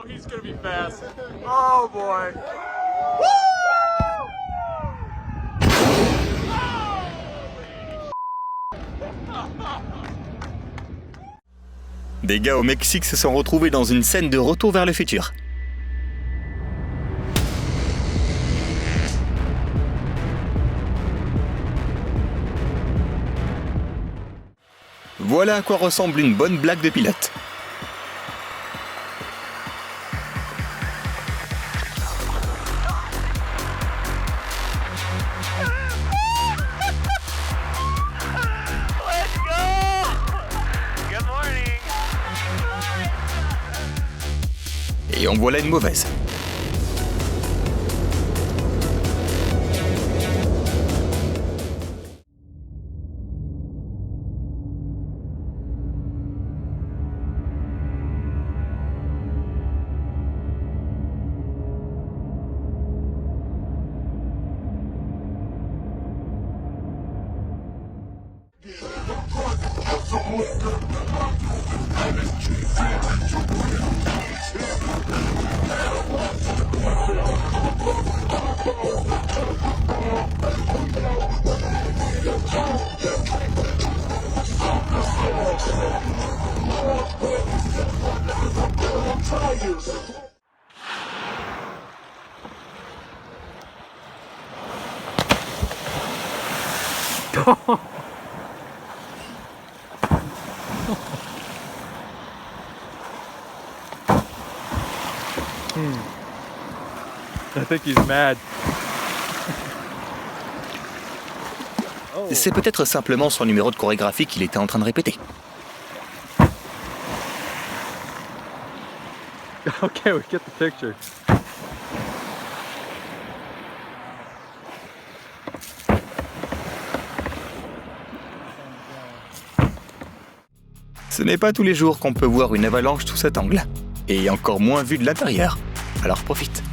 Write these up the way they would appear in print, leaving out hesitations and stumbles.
Oh, he's gonna be fast. Oh boy. Des gars au Mexique se sont retrouvés dans une scène de Retour vers le futur. Voilà à quoi ressemble une bonne blague de pilote. Let's go! Good morning! Et en voilà une mauvaise. I think he's mad. C'est peut-être simplement son numéro de chorégraphie qu'il était en train de répéter. Okay, we get the picture. Ce n'est pas tous les jours qu'on peut voir une avalanche sous cet angle. Et encore moins vue de l'intérieur. Alors profite.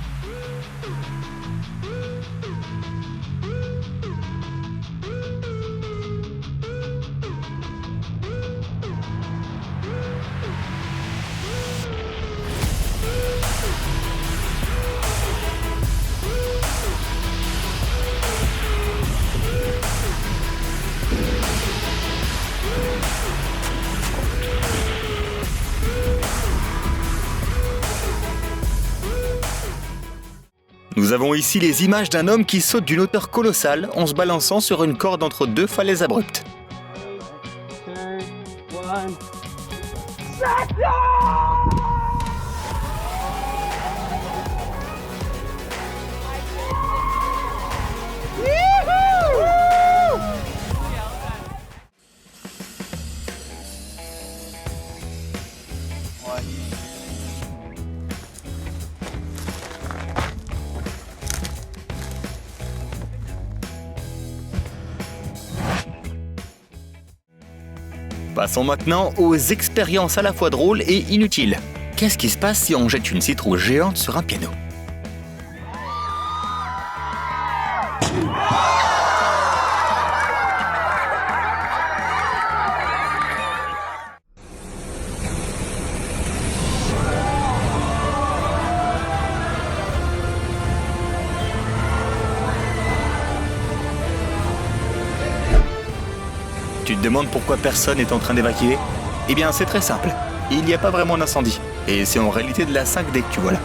Nous avons ici les images d'un homme qui saute d'une hauteur colossale en se balançant sur une corde entre deux falaises abruptes. Passons maintenant aux expériences à la fois drôles et inutiles. Qu'est-ce qui se passe si on jette une citrouille géante sur un piano ? Tu te demandes pourquoi personne n'est en train d'évacuer ? Eh bien, c'est très simple. Il n'y a pas vraiment d'incendie. Et c'est en réalité de la 5D que tu vois là.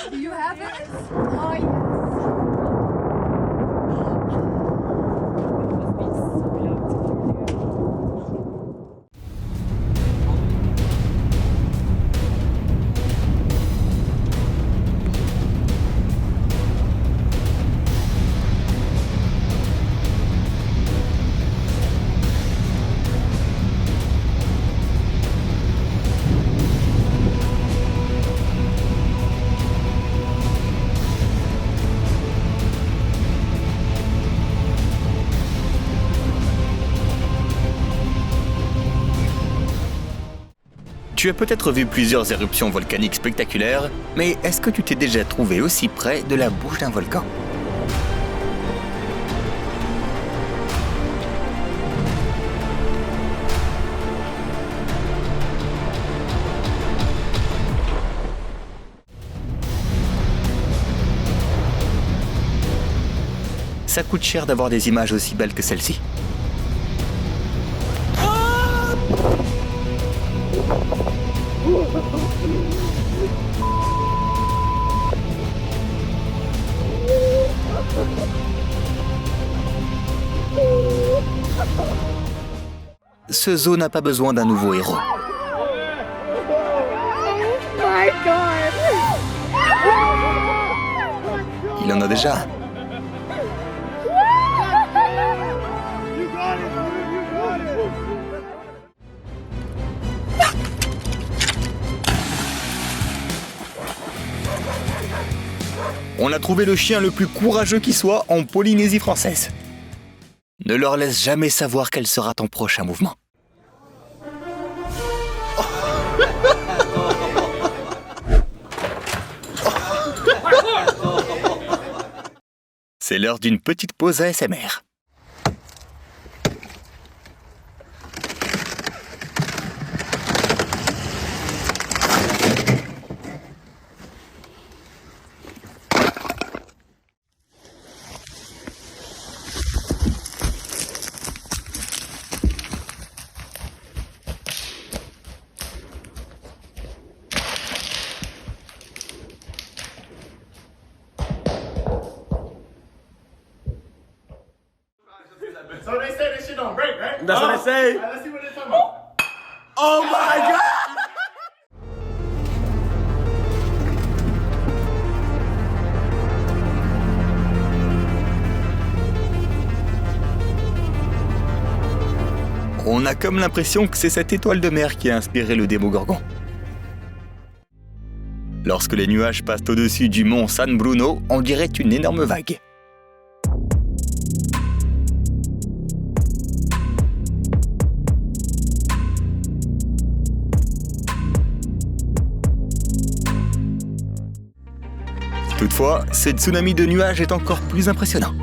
Do you have it? Oh, yes. Tu as peut-être vu plusieurs éruptions volcaniques spectaculaires, mais est-ce que tu t'es déjà trouvé aussi près de la bouche d'un volcan ? Ça coûte cher d'avoir des images aussi belles que celle-ci. Ce zoo n'a pas besoin d'un nouveau héros. My God! Il en a déjà un. On a trouvé le chien le plus courageux qui soit en Polynésie française. Ne leur laisse jamais savoir quel sera ton prochain mouvement. C'est l'heure d'une petite pause ASMR. So they say this shit don't break, right? That's what I say. All right, let's see what they're talking about. Oh my God! On a comme l'impression que c'est cette étoile de mer qui a inspiré le Démogorgon. Lorsque les nuages passent au-dessus du mont San Bruno, on dirait une énorme vague. Toutefois, ce tsunami de nuages est encore plus impressionnant.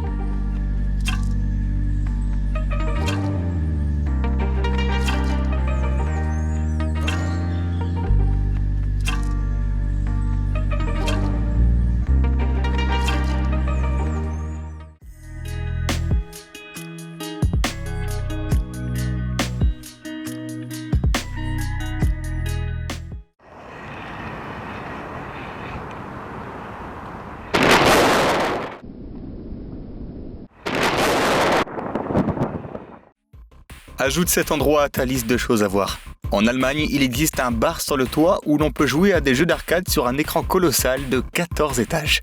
Ajoute cet endroit à ta liste de choses à voir. En Allemagne, il existe un bar sur le toit où l'on peut jouer à des jeux d'arcade sur un écran colossal de 14 étages.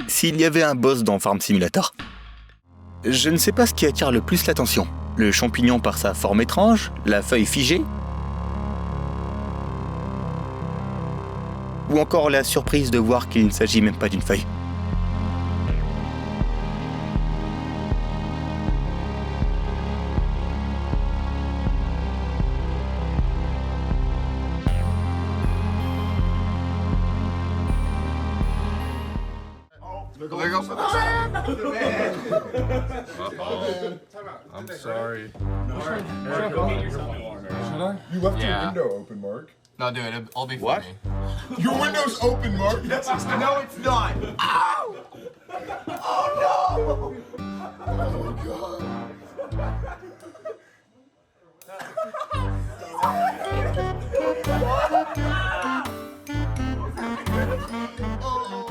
S'il y avait un boss dans Farm Simulator. Je ne sais pas ce qui attire le plus l'attention. Le champignon par sa forme étrange, la feuille figée, ou encore la surprise de voir qu'il ne s'agit même pas d'une feuille. I'm sorry. You left your window open, Mark. No, dude, I'll be What? funny. Your window's open, Mark. No, it's not. Ow! Oh no! Oh my God.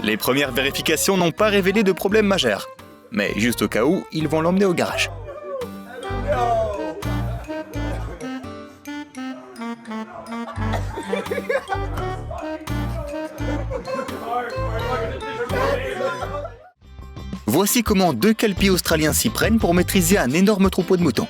Les premières vérifications n'ont pas révélé de problème majeur. Mais juste au cas où, ils vont l'emmener au garage. Voici comment 2 kelpies australiens s'y prennent pour maîtriser un énorme troupeau de moutons.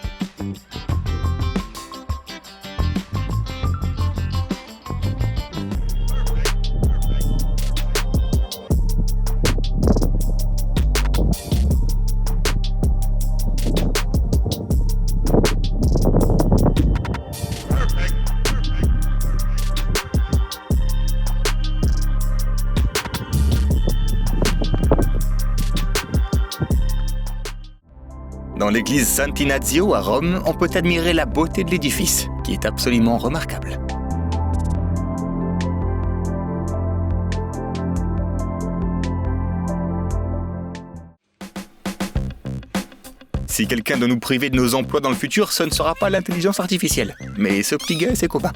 Dans l'église Sant'Ignazio à Rome, on peut admirer la beauté de l'édifice, qui est absolument remarquable. Si quelqu'un doit nous priver de nos emplois dans le futur, ce ne sera pas l'intelligence artificielle, mais ce petit gars et ses copains.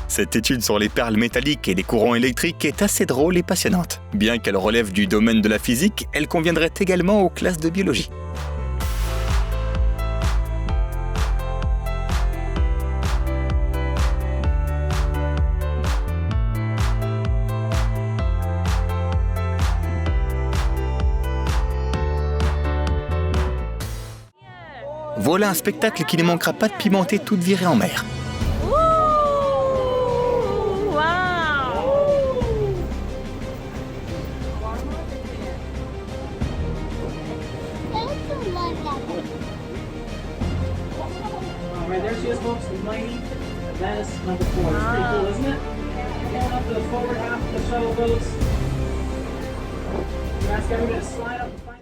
Cette étude sur les perles métalliques et les courants électriques est assez drôle et passionnante. Bien qu'elle relève du domaine de la physique, elle conviendrait également aux classes de biologie. Voilà un spectacle qui ne manquera pas de pimenter toute virée en mer. Right there she is, folks, the lady. That is number 4. It's pretty cool, isn't it? Going up to the forward half of the shuttle boats. You ask everybody to slide up and find.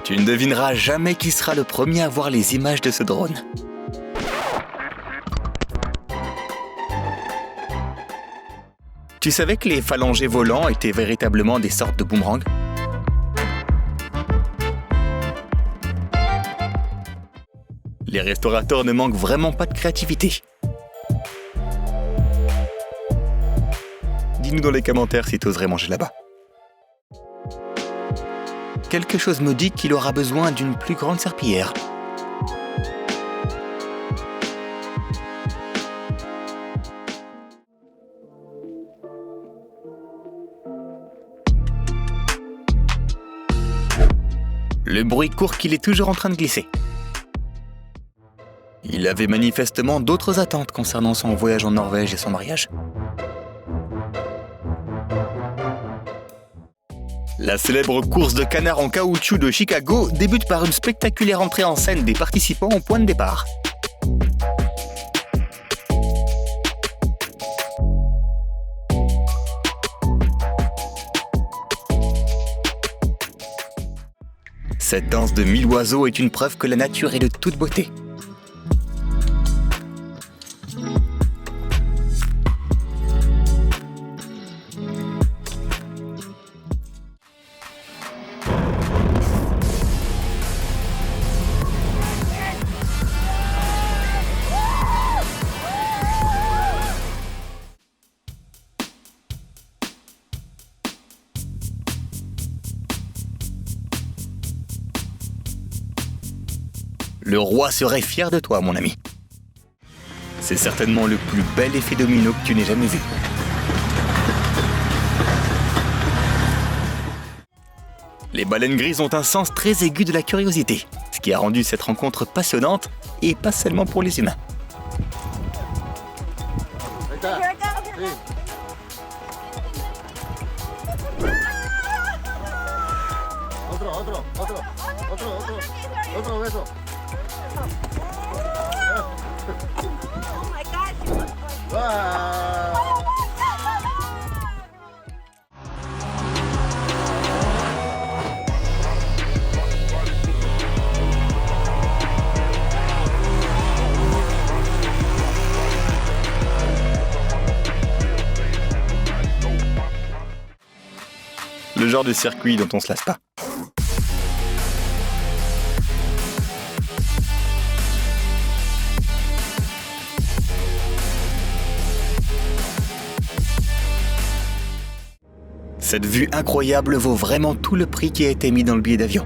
Tu ne devineras jamais qui sera le premier à voir les images de ce drone. Tu savais que les phalangers volants étaient véritablement des sortes de boomerangs ? Les restaurateurs ne manquent vraiment pas de créativité. Dis-nous dans les commentaires si tu oserais manger là-bas. Quelque chose me dit qu'il aura besoin d'une plus grande serpillière. Le bruit court qu'il est toujours en train de glisser. Il avait manifestement d'autres attentes concernant son voyage en Norvège et son mariage. La célèbre course de canards en caoutchouc de Chicago débute par une spectaculaire entrée en scène des participants au point de départ. Cette danse de 1000 oiseaux est une preuve que la nature est de toute beauté. Le roi serait fier de toi, mon ami. C'est certainement le plus bel effet domino que tu n'aies jamais vu. Les baleines grises ont un sens très aigu de la curiosité, ce qui a rendu cette rencontre passionnante, et pas seulement pour les humains. Oh my gosh. Le genre de circuit dont on se lasse pas. Cette vue incroyable vaut vraiment tout le prix qui a été mis dans le billet d'avion.